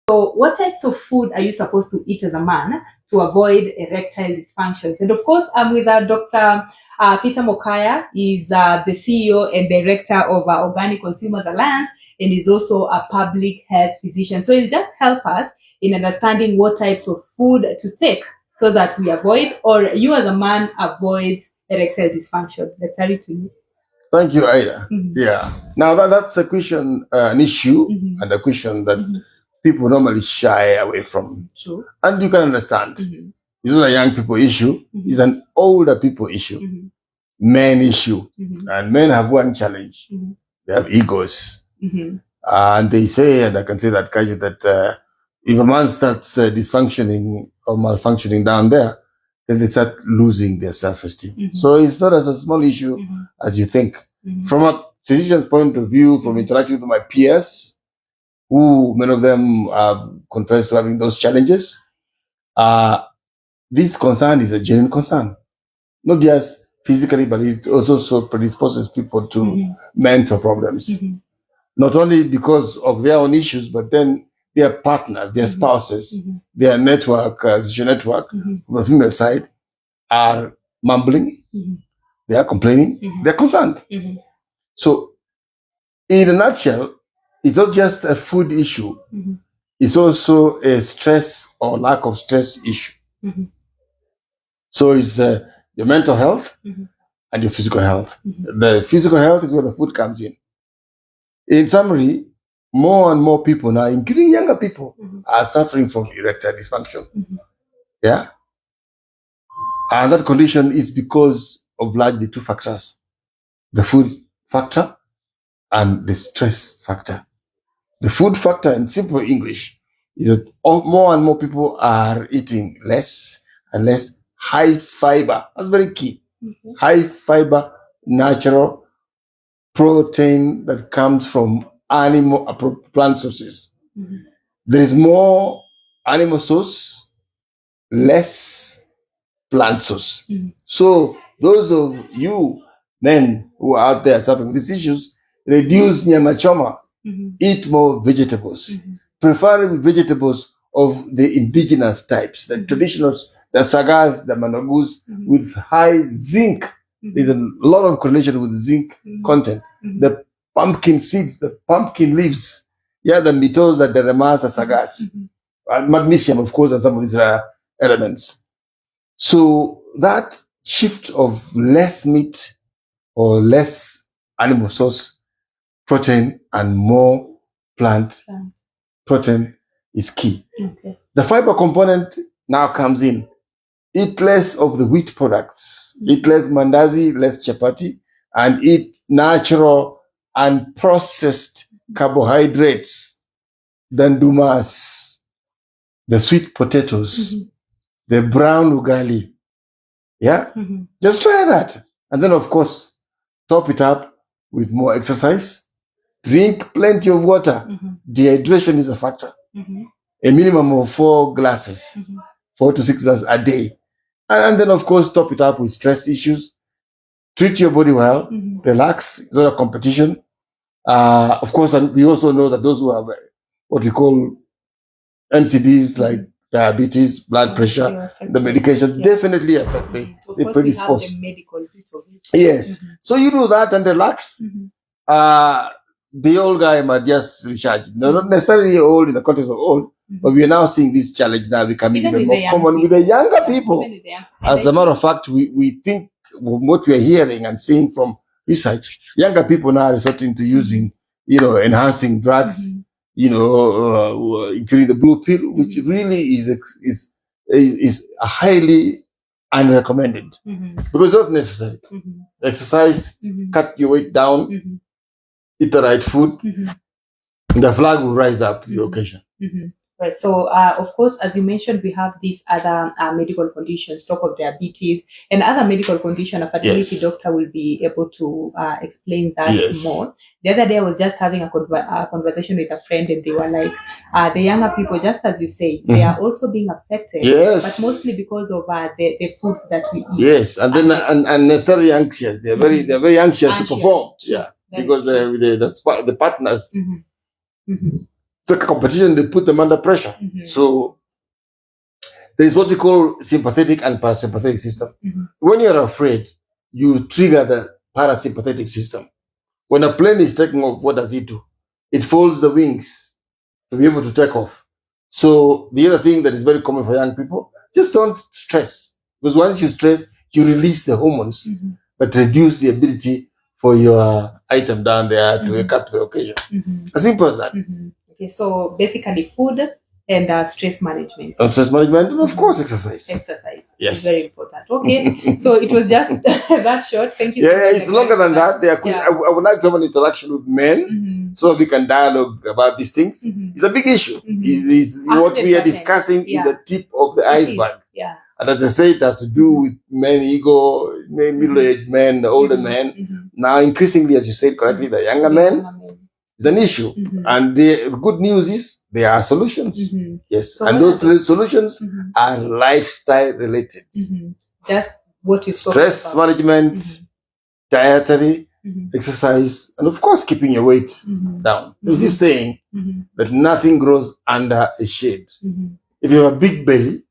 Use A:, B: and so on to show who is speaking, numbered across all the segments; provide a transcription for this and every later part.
A: So what types of food are you supposed to eat as a man to avoid erectile dysfunctions? And of course, I'm with Dr. Peter Mokaya. He's the CEO and director of Organic Consumers Alliance, and he's also a public health physician. So he'll just help us in understanding what types of food to take so that we avoid, or you as a man avoid erectile dysfunction. Let's turn it to you.
B: Thank you, Ida. Yeah. Now that's a question, an issue, and a question that people normally shy away from.
A: True.
B: And you can understand. It's not a young people issue. It's an older people issue. Men issue. And men have one challenge. They have egos. And they say, and I can say that, Kaji, that if a man starts dysfunctioning or malfunctioning down there, then they start losing their self-esteem. So it's not as a small issue as you think. From a physician's point of view, from interacting with my peers, who many of them confess to having those challenges, this concern is a genuine concern. Not just physically, but it also predisposes people to mental problems. Not only because of their own issues, but then their partners, their spouses, their network, social network, from the female side, are mumbling, they are complaining, they're concerned. So, in a nutshell, it's not just a food issue, it's also a stress or lack of stress issue. So, it's your mental health and your physical health. The physical health is where the food comes in. In summary, more and more people now, including younger people, are suffering from erectile dysfunction. Yeah. And that condition is because of largely two factors: the food factor and the stress factor. The food factor, in simple English, is that more and more people are eating less and less high fiber. That's very key. High fiber, natural protein that comes from plant sources. There is more animal source, less plant source. So those of you men who are out there suffering these issues, reduce nyama choma, eat more vegetables, preferably vegetables of the indigenous types, the traditionals, the sagas, the managus, with high zinc. There's a lot of correlation with zinc content. The pumpkin seeds, the pumpkin leaves, the mitos, the deremas, the sagas, and magnesium, of course, and some of these elements. So that shift of less meat or less animal source protein and more plant protein is key. The fiber component now comes in. Eat less of the wheat products. Eat less mandazi, less chapati, and eat natural and processed carbohydrates. Dandumas, the sweet potatoes, the brown ugali. Yeah? Just try that. And then, of course, top it up with more exercise. Drink plenty of water. Dehydration is a factor. A minimum of 4 glasses, 4 to 6 glasses a day. And then, of course, top it up with stress issues. Treat your body well. Relax. It's not a competition. Of course, and we also know that those who have what we call NCDs like diabetes, blood pressure, the medications definitely affect the predispose. Yes. So you do that and relax. The old guy might just recharge. No, not necessarily old in the context of old, but we are now seeing this challenge now becoming even more common with the younger people. As a matter of fact, we think what we are hearing and seeing from research, younger people now are resorting to using, enhancing drugs, including the blue pill, which really is highly unrecommended because it's not necessary. Exercise, cut your weight down, eat the right food, the flag will rise up to the occasion.
A: Right. So, of course, as you mentioned, we have these other medical conditions, talk of diabetes and other medical conditions. A fertility doctor will be able to explain that more. The other day, I was just having a conversation with a friend, and they were like, the younger people, just as you say, they are also being affected, but mostly because of the foods that we eat.
B: Yes, and then unnecessarily anxious. They're very anxious to perform. Because the partners It's like a competition, they put them under pressure. So there is what we call sympathetic and parasympathetic system. When you're afraid, you trigger the parasympathetic system. When a plane is taking off, what does it do? It folds the wings to be able to take off. So the other thing that is very common for young people, just don't stress. Because once you stress, you release the hormones that reduce the ability for your item down there to wake up to the occasion. As simple as that.
A: Okay, so basically food and stress management.
B: Stress management, and of course, exercise.
A: Exercise.
B: Yes.
A: Is very important. Okay, so it was just that short. Thank you.
B: Yeah, it's longer than that. I would like to have an interaction with men so we can dialogue about these things. It's a big issue. What we are discussing is the tip of the iceberg.
A: Yeah.
B: And as I say, it has to do with men ego, middle-aged men, the older men. Now, increasingly, as you said correctly, the younger men is an issue. And the good news is there are solutions. Yes. So and those solutions are lifestyle related.
A: Just what you spoke
B: stress
A: about.
B: Management, dietary, exercise, and of course, keeping your weight down. There's this saying that nothing grows under a shade. If you have a big belly,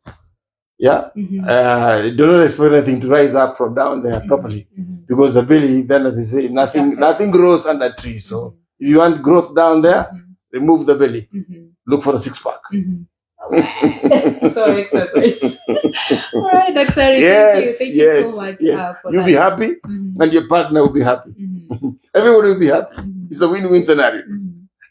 B: do not expect anything to rise up from down there properly, because the belly, then as they say, nothing grows under a tree. So if you want growth down there, remove the belly. Look for the six-pack.
A: So exercise. All right, Dr. Thank you so much for
B: You'll be happy, and your partner will be happy. Everyone will be happy. It's a win-win scenario.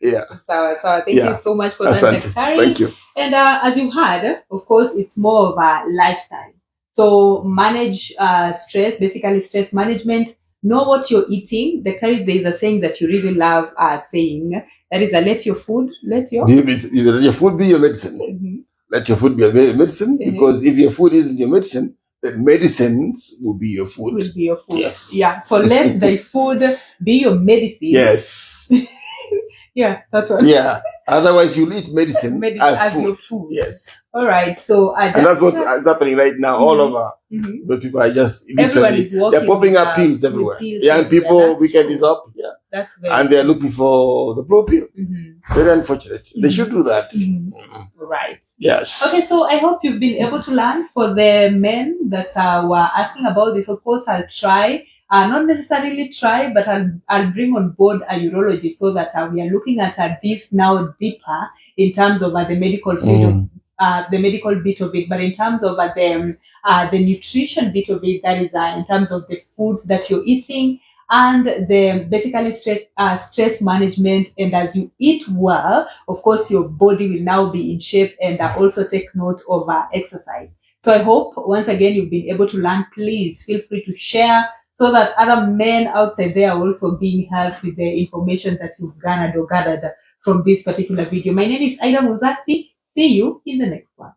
B: Yeah.
A: So thank you so much for that, Dr.
B: Thank you.
A: And as you heard, of course, it's more of a lifestyle. So manage stress, basically stress management. Know what you're eating. There is a saying that you really love saying. That is, let your food be
B: your medicine. Let your food be your medicine, because if your food isn't your medicine, then medicines will be your food.
A: Will be your food.
B: Yes.
A: Yeah. So let the food be your medicine.
B: Yes.
A: Yeah, that's what.
B: Yeah. Otherwise, you'll eat medicine as food.
A: Your food.
B: Yes.
A: All right. So
B: and that's what is happening right now all over. But people are just literally, they're popping up pills everywhere. Young people, weekend is up. Yeah.
A: That's very
B: and they're looking for the blue pill. Very unfortunate. They should do that.
A: Right.
B: Yes.
A: Okay, so I hope you've been able to learn. For the men that were asking about this, of course, I'll try. Not necessarily try, but I'll bring on board a urologist so that we are looking at this now deeper in terms of the medical field, the medical bit of it, but in terms of the nutrition bit of it, that is in terms of the foods that you're eating and the basically stress management. And as you eat well, of course, your body will now be in shape, and also take note of exercise. So I hope once again you've been able to learn. Please feel free to share, so that other men outside there are also being helped with the information that you've gathered from this particular video. My name is Aida Muzati. See you in the next one.